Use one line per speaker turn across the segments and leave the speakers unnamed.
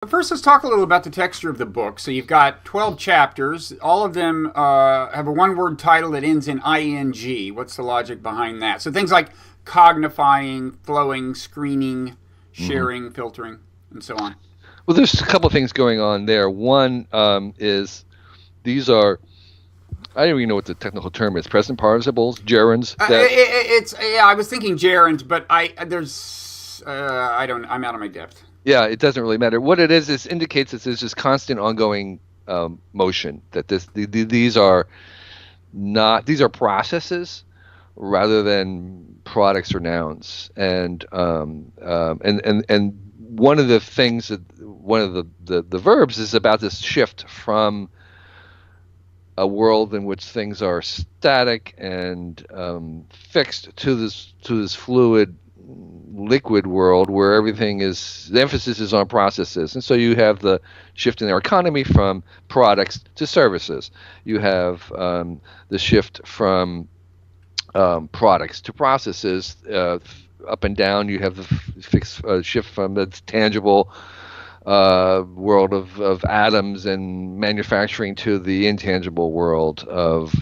First, let's talk a little about the texture of the book. So you've got 12 chapters. All of them have a one-word title that ends in ing. What's the logic behind that? So things like cognifying, flowing, screening,
Hmm.
sharing, filtering, and so on.
Well, there's a couple of things going on there. One is these are, I don't even know what the technical term is, present participles, gerunds. That
It's yeah. I was thinking gerund, but I don't. I'm out of my depth.
Yeah, it doesn't really matter. What it is indicates that there's this constant ongoing motion. That these are not these are processes rather than products or nouns. And one of the things that one of the verbs is about this shift from a world in which things are static and fixed to this fluid liquid world where everything is the emphasis is on processes. And so you have the shift in our economy from products to services. You have the shift from products to processes, up and down. You have the fixed shift from the tangible world of atoms and manufacturing to the intangible world of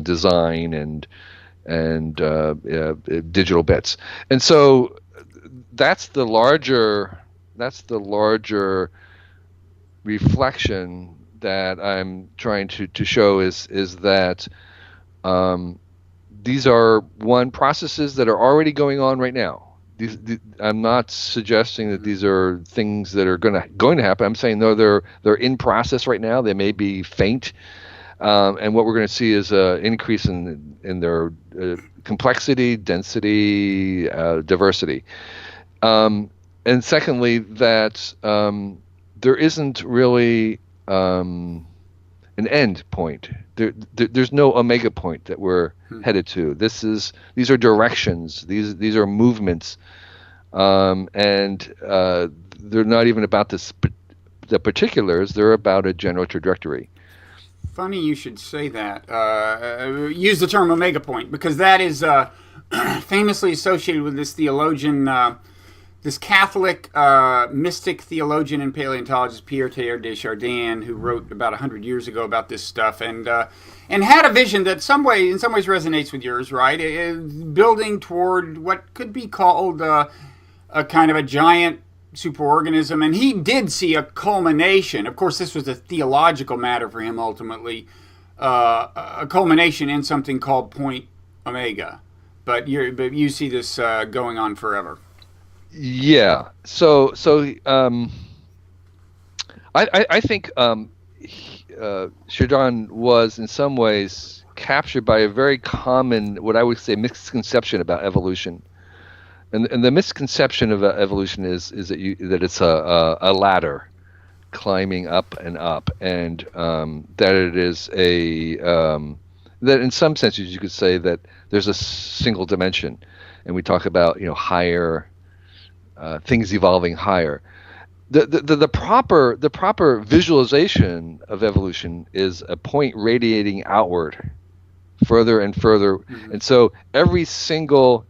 design and digital bits. And so that's the larger reflection that I'm trying to show is that um, these are one processes that are already going on right now. I'm not suggesting that these are things that are going to happen. I'm saying no, they're in process right now. They may be faint, and what we're going to see is an increase in their complexity, density, diversity. And secondly, that there isn't really an end point. There's no omega point that we're headed to. These are directions. These are movements, and they're not even about the particulars. They're about a general trajectory.
Funny you should say that. Use the term omega point because that is famously associated with this theologian, this Catholic mystic theologian and paleontologist Pierre Teilhard de Chardin, who wrote about 100 years ago about this stuff, and had a vision that in some ways resonates with yours, right? Building toward what could be called a kind of a giant superorganism, and he did see a culmination. Of course, this was a theological matter for him ultimately, a culmination in something called point omega. But you see this going on forever.
Yeah. So I think Chardin was in some ways captured by a very common, what I would say, misconception about evolution. And the misconception of evolution is that it's a ladder climbing up and up, and that it is that in some senses you could say that there's a single dimension, and we talk about higher things evolving higher. The proper visualization of evolution is a point radiating outward further and further.
Mm-hmm.
And so every single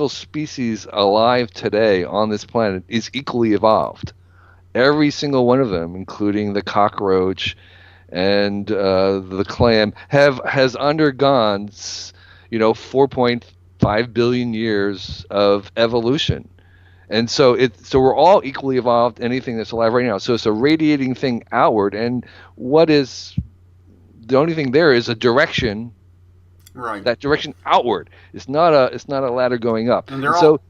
species alive today on this planet is equally evolved. Every single one of them, including the cockroach and the clam, has undergone 4.5 billion years of evolution. And so we're all equally evolved, anything that's alive right now. So it's a radiating thing outward, and what is the only thing there is a direction.
Right.
That direction outward. It's not a ladder going up.
And
And
they're
so
all.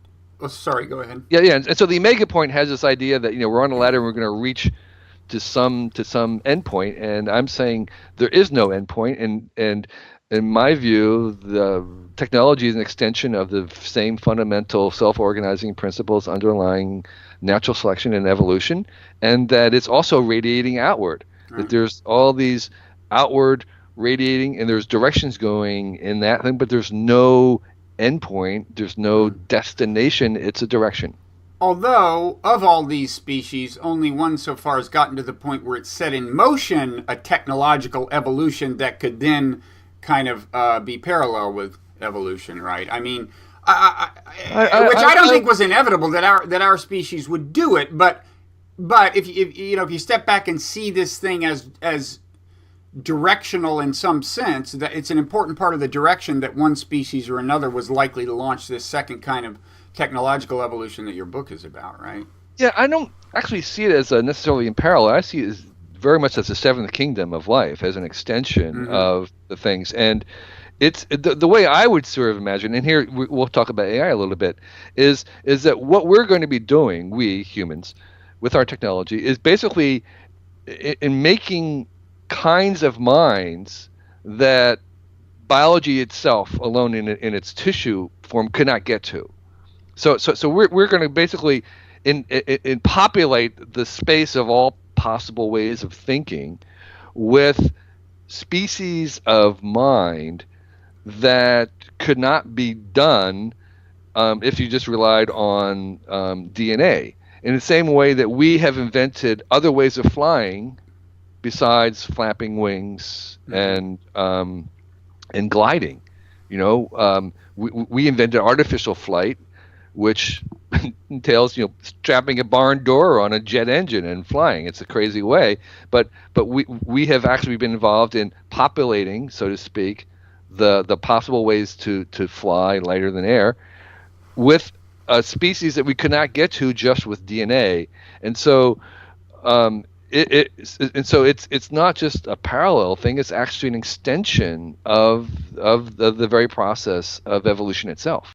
Oh, sorry. Go ahead.
yeah. And so the omega point has this idea that we're on a ladder and we're going to reach to some endpoint. And I'm saying there is no endpoint. And in my view, the technology is an extension of the same fundamental self-organizing principles underlying natural selection and evolution, and that it's also radiating outward. That
Right.
there's all these outward radiating, and there's directions going in that thing, but there's no endpoint. There's no destination. It's a direction.
Although, of all these species, only one so far has gotten to the point where it's set in motion a technological evolution that could then kind of be parallel with evolution, right? I mean,
I, I,
which
I,
I don't
I
think was inevitable that our species would do it, but But if you step back and see this thing as directional in some sense, that it's an important part of the direction that one species or another was likely to launch this second kind of technological evolution that your book is about, right?
Yeah, I don't actually see it as necessarily in parallel. I see it as very much as the seventh kingdom of life, as an extension of the things. And it's the way I would sort of imagine, and here we'll talk about AI a little bit, is that what we're going to be doing, we humans, with our technology, is basically in making kinds of minds that biology itself alone in its tissue form could not get to. So we're going to basically in populate the space of all possible ways of thinking with species of mind that could not be done if you just relied on DNA. In the same way that we have invented other ways of flying besides flapping wings and gliding. We invented artificial flight, which entails strapping a barn door on a jet engine and flying. It's a crazy way, but we have actually been involved in populating, so to speak, the possible ways to fly lighter than air with a species that we could not get to just with DNA. And so it's not just a parallel thing, it's actually an extension of the very process of evolution itself.